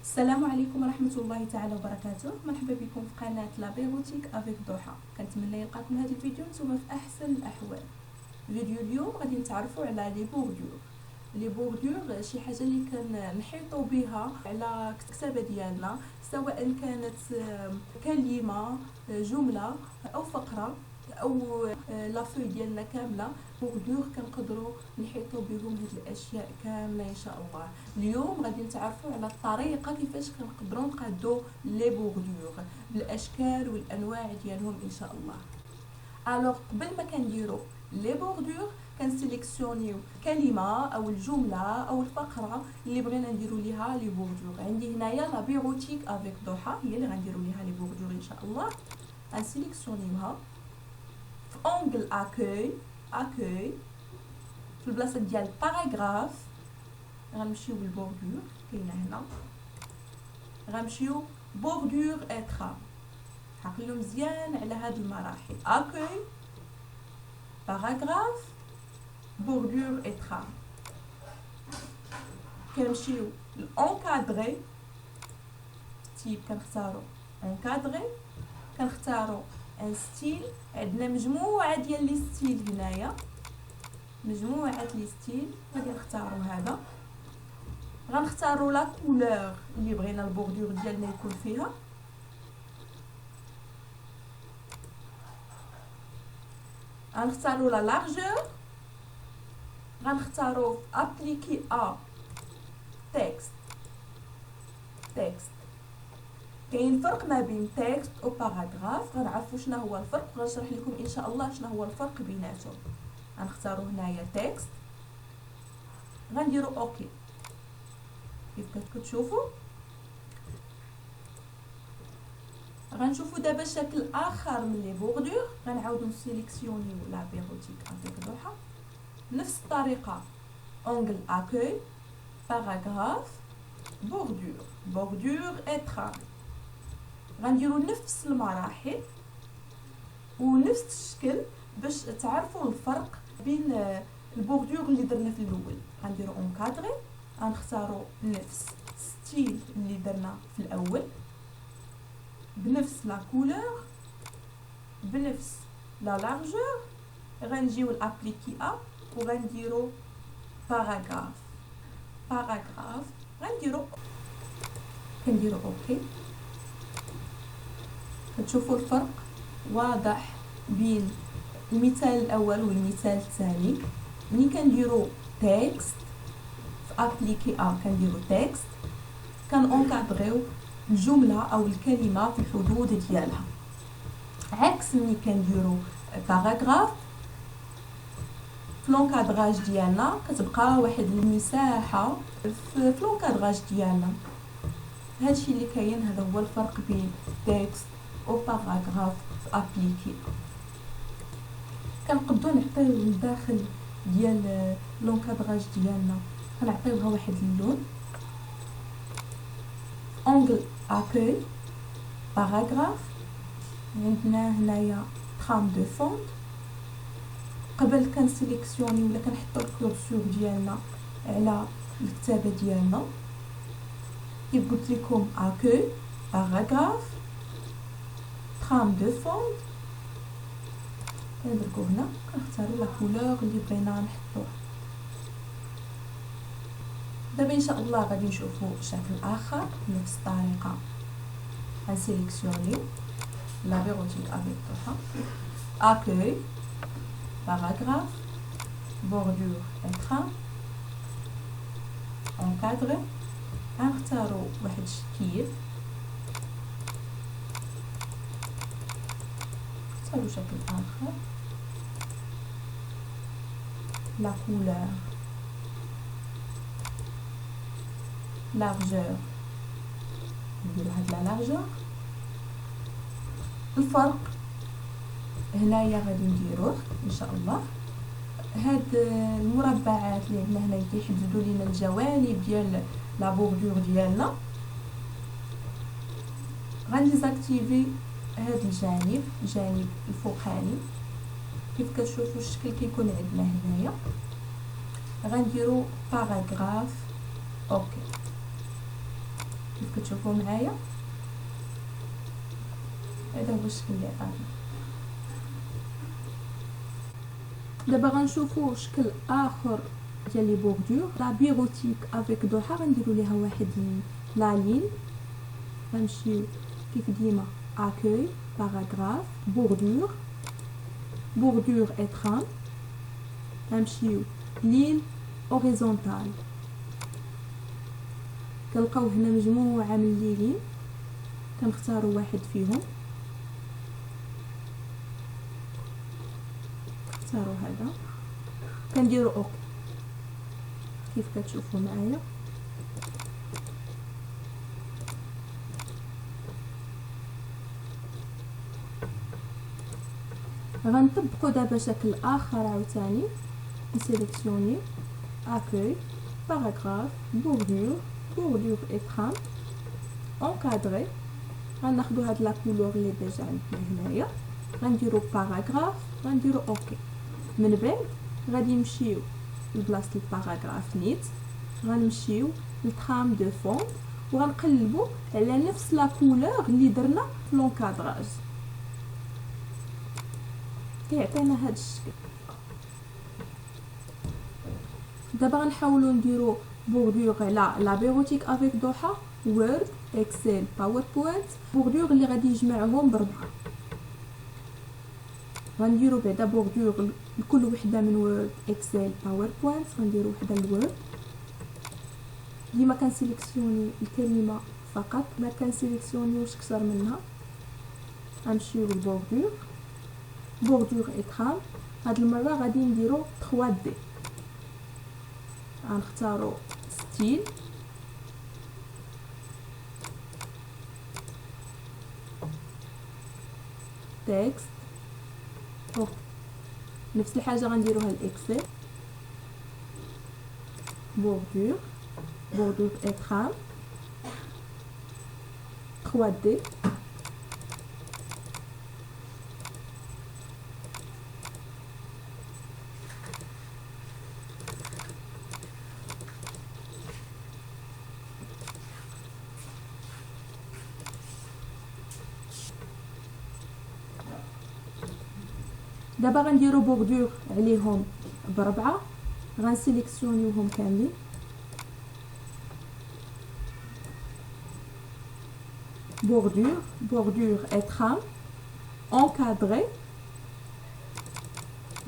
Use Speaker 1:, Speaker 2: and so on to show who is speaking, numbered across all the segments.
Speaker 1: السلام عليكم ورحمة الله تعالى وبركاته. مرحبا بكم في قناة لا بيروتيك افيك ضحى. كنتمنى يلقاكم هذا الفيديو نتوما في احسن الاحوال. فيديو اليوم غادي نتعرفوا على لي بوردور شي حاجه اللي كنحيطوا بها على الكتابه ديالنا، سواء كانت كلمه، جمله او فقره او لافوي ديالنا كامله. بوردور كنقدروا نحيطوا بهم هاد الاشياء كامله ان شاء الله. اليوم غادي نتعرفوا على الطريقه كيفاش كنقدروا نقادوا لي بوردور بالاشكال والانواع ديالهم ان شاء الله. الوغ قبل ما كنديروا لي بوردور كنسيليكسيونيو كلمه او الجمله او الفقره اللي بغينا نديروا ليها لي بوردور. عندي هنايا لا بيروتيك افيك ضحى هي اللي غنديروا ليها لي بوردور ان شاء الله. غنسيليكسيونيوها في اونغل اكوي في البلاصه ديال باراغراف. غنمشيو بالبوردور كاينه هنا، غنمشيو بوردور اترا. عقلوا مزيان على هاد المراحل: اكوي، باراغراف، بوردور اترا. كنمشيو لونكادري تيب، كنختاروا اونكادري، كنختاروا ان ستيل. عندنا مجموعه ديال لي ستيل هنايا، مجموعه لي ستيل. غادي نختاروا هذا، غنختاروا لا كولور اللي بغينا البوردور ديالنا يكون فيها. غنختاروا لا لارجور، غنختاروا ابليكي تكست. كاين فرق ما بين تكست و باراغراف، غنعرفوا شنو هو الفرق، غنشرح لكم ان شاء الله شنو هو الفرق بيناتهم. غنختاروا هنايا تكست، غنديروا اوكي. كيف كتشوفوا غنشوفوا دابا شكل اخر من لي بوردور. غنعاودوا نسيليكسيونيو لا بيروتيك افيك ضحى نفس الطريقه: اونغل اكوي، باراغراف، بوردور اترا. غنديروا نفس المراحل ونفس الشكل باش تعرفوا الفرق بين البوردور اللي درنا في الاول. غنديروا اونكادري، غنختاروا نفس ستيل اللي درنا في الاول بنفس لا كولور بنفس لا لارجور. غنجيو لابليكي وغنديروا باراغراف. كنديروا اوكي. كتشوفوا الفرق واضح بين المثال الاول والمثال الثاني. ملي كنديروا تكست في ابليكي كنديروا تكست، كنونكادريو الجمله او الكلمه في الحدود ديالها، عكس ملي كنديروا باراغراف في لونكادراج ديالنا كتبقى واحد المساحه في لونكادراج ديالنا. هادشي اللي كاين، هذا هو الفرق بين تكست و باراغراف في ابليكي. كنقدروا نعطيو الداخل ديال لونكادراج ديالنا، كنعطيوها واحد اللون: اونغل اكوي، باراغراف. عندنا هنايا ترام دو فونت. قبل كنسيليكسيوني ولا كنحطوا الكورسور ديالنا على الكتابه ديالنا. كيف قلت لكم: اكوي، باراغراف، ترام دو فونت. كندركو هنا، كنختاروا لا كولور اللي بغينا نحطوها. دابا ان شاء الله غادي نشوفوا شكل اخر بنفس الطريقه. غنسيليكسيوني لا بيروتيك افيك ضحى، اكوي، باراغراف، بوردور اترا، اونكادري. غنختاروا واحد الشكل، نختاروا شكل اخر، لا كولور، لارجور. نديرو هاد لا لارجور. الفرق هنايا غادي نديروه ان شاء الله. هاد المربعات اللي عندنا هنا كيحددوا لينا الجوانب ديال لا بوردور ديالنا. غنديزاكتيفي هاد الجانب الفوقاني. كيف كتشوفوا الشكل كيكون عندنا هنايا. غنديروا باراغراف اوكي. كيف كتشوفوا معايا. هذا هو الشكل اللي عطاتنا. دابا غنشوفوا شكل اخر ديال لي بوردور لا بيروتيك افيك ضحى. غنديروا ليها واحد لا لين، غنمشيو كيف ديما اكوي باراغراف بوردور بوردور اترام، غنمشيو لين اوريزونتال. كنلقاو هنا مجموعه من لي لين، كنختاروا واحد فيهم، نختاروا هذا، كنديروا اوكي كيف كتشوفوا معايا. غنطبقوا دابا شكل اخر عاوتاني، نسيليكسيوني اكوي باراغراف بوردور بوردور اترام اونكادري. غناخدو هاد لا كولور اللي ديجا عندنا هنايا، غنديرو باراغراف، غنديرو اوكي. من بعد غادي نمشيو لبلاصه الباراغراف نيت، غنمشيو للترام دو فون وغنقلبو على نفس لا كولور اللي درنا في لونكادراج، كيعطينا هاد الشكل. دابا غنحاولوا نديرو بوردور على لا بيروتيك افيك ضحى، وورد، اكسل، باوربوينت، بوردور اللي غادي يجمعهم بربعه. غنديرو بعدا بوردور لكل وحده من وورد، اكسل، باوربوينت. غنديرو وحده لوورد، ديما كنسيليكسيوني الكلمه فقط، ما كنسيليكسيونيوش اكثر منها. غنمشيو للبوردور بوردور اترام. هاد المره غادي نديرو 3 دي، غنختارو ستيل، تكست، نفس الحاجه غنديروها الاكسل بوردور بوردور اترام 3 دي. دابا غنديرو بوردور عليهم بربعه، غنسيليكسيونيوهم كاملين، بوردور بوردور اترام اونكادري.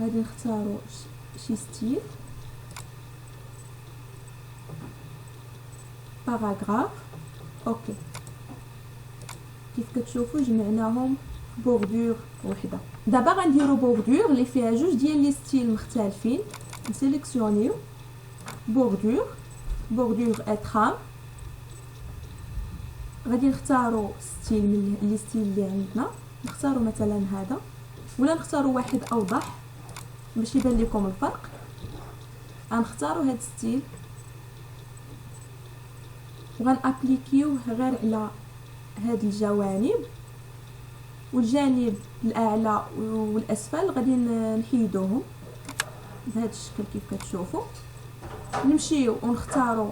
Speaker 1: غادي نختارو شي ستيل، باراغراف اوكي. كيف كتشوفوا جمعناهم بوردور وحده. دابا غنديرو بوردور اللي فيها جوج ديال لي ستيل مختلفين، نسيليكسيونيو بوردور بوردور اترام. غادي نختارو ستيل من لي ستيل اللي عندنا، نختارو مثلا هذا، ولا نختارو واحد اوضح باش يبان لكم الفرق. غنختارو هاد ستيل وغنابليكيوه غير على هاد الجوانب، والجانب الاعلى والاسفل غادي نحيدوهم بهذا الشكل كيف كتشوفوا. نمشيو ونختاروا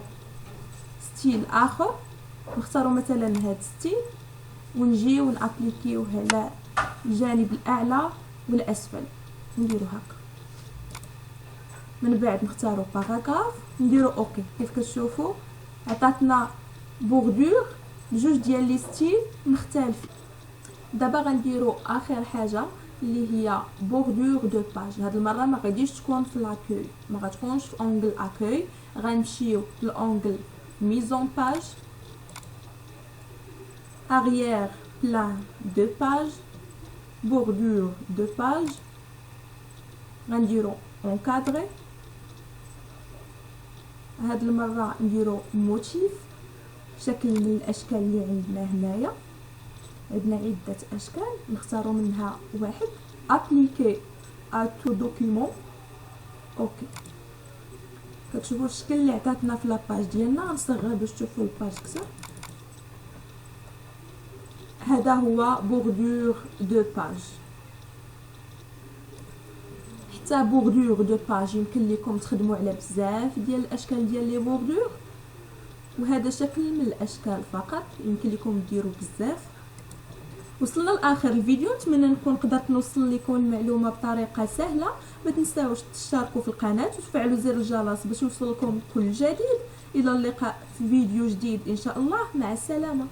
Speaker 1: ستيل اخر، نختاروا مثلا هاد ستيل ونجيو نابليكيوه على الجانب الاعلى والاسفل، نديرو هكا. من بعد نختاروا باراغراف، نديرو اوكي. كيف كتشوفوا عطاتنا بوردور بجوج ديال لي ستيل مختلفين. دابا غنديرو اخر حاجه اللي هي بوردور دو باج. هاد المره ما غاديش تكون في لاكوي، ما غتكونش في اونغل اكوي، غنمشيو للاونغل ميزون باج، arrière plan de page bordure de page. غنديرو encadré. هاد المره نديرو موتيف، شكل من الاشكال اللي عندنا هنايا. عندنا عده اشكال نختاروا منها واحد، ابليكي ا تو دوكيومون اوكي. كتشوفوا الشكل اللي عطاتنا في لاباج ديالنا. غنصغر باش تشوفوا الباج اكثر. هذا هو بوردور دو باج. حتى بوردور دو باج يمكن لكم تخدموا على بزاف ديال الاشكال ديال لي بوردور. وهذا شكل من الاشكال فقط، يمكن لكم ديروا بزاف. وصلنا لاخر الفيديو، نتمنى نكون قدرت نوصل لكم المعلومه بطريقه سهله. ما تنساوش تشتركوا في القناه وتفعلوا زر الجرس باش يوصلكم كل جديد. الى اللقاء في فيديو جديد ان شاء الله، مع السلامه.